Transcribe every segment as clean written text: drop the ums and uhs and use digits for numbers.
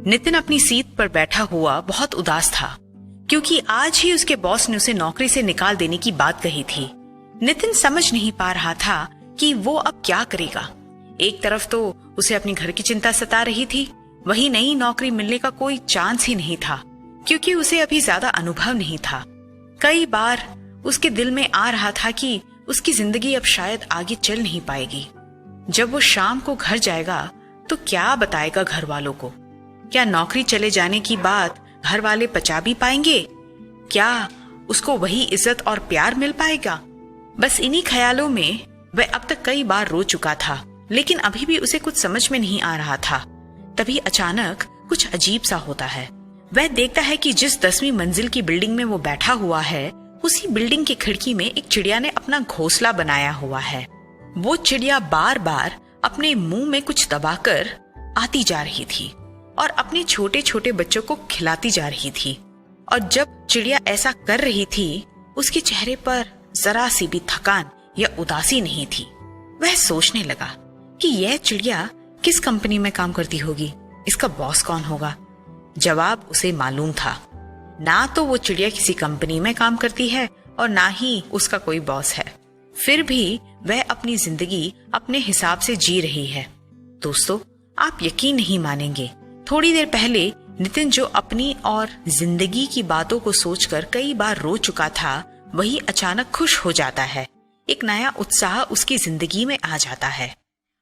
नितिन अपनी सीट पर बैठा हुआ बहुत उदास था, क्योंकि आज ही उसके बॉस ने उसे नौकरी से निकाल देने की बात कही थी। नितिन समझ नहीं पा रहा था कि वो अब क्या करेगा। एक तरफ तो उसे अपनी घर की चिंता सता रही थी, वहीं नई नौकरी मिलने का कोई चांस ही नहीं था, क्योंकि उसे अभी ज्यादा अनुभव नहीं था। कई बार उसके दिल में आ रहा था कि उसकी जिंदगी अब शायद आगे चल नहीं पाएगी। जब वो शाम को घर जाएगा तो क्या बताएगा घर वालों को? क्या नौकरी चले जाने की बात घर वाले पचा भी पाएंगे? क्या उसको वही इज्जत और प्यार मिल पाएगा? बस इन्हीं ख्यालों में वह अब तक कई बार रो चुका था, लेकिन अभी भी उसे कुछ समझ में नहीं आ रहा था। तभी अचानक कुछ अजीब सा होता है। वह देखता है कि जिस 10वीं मंजिल की बिल्डिंग में वो बैठा हुआ है, उसी बिल्डिंग की खिड़की में एक चिड़िया ने अपना घोंसला बनाया हुआ है। वो चिड़िया बार बार अपने मुंह में कुछ दबाकर आती जा रही थी और अपने छोटे छोटे बच्चों को खिलाती जा रही थी। और जब चिड़िया ऐसा कर रही थी, उसके चेहरे पर जरा सी भी थकान या उदासी नहीं थी। वह सोचने लगा कि यह चिड़िया किस कंपनी में काम करती होगी, इसका बॉस कौन होगा। जवाब उसे मालूम था, ना तो वो चिड़िया किसी कंपनी में काम करती है और ना ही उसका कोई बॉस है। फिर भी वह अपनी जिंदगी अपने हिसाब से जी रही है। दोस्तों, आप यकीन नहीं मानेंगे, थोड़ी देर पहले नितिन जो अपनी और जिंदगी की बातों को सोचकर कई बार रो चुका था, वही अचानक खुश हो जाता है। एक नया उत्साह उसकी जिंदगी में आ जाता है।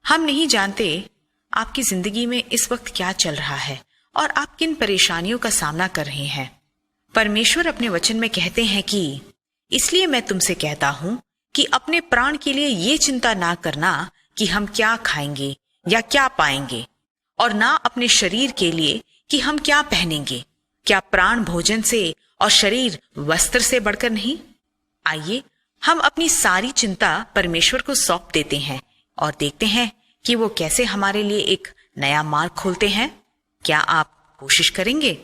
हम नहीं जानते आपकी जिंदगी में इस वक्त क्या चल रहा है और आप किन परेशानियों का सामना कर रहे हैं। परमेश्वर अपने वचन में कहते हैं कि इसलिए मैं तुमसे कहता हूं कि अपने प्राण के लिए ये चिंता ना करना कि हम क्या खाएंगे या क्या पाएंगे, और ना अपने शरीर के लिए कि हम क्या पहनेंगे। क्या प्राण भोजन से और शरीर वस्त्र से बढ़कर नहीं? आइए हम अपनी सारी चिंता परमेश्वर को सौंप देते हैं और देखते हैं कि वो कैसे हमारे लिए एक नया मार्ग खोलते हैं। क्या आप कोशिश करेंगे?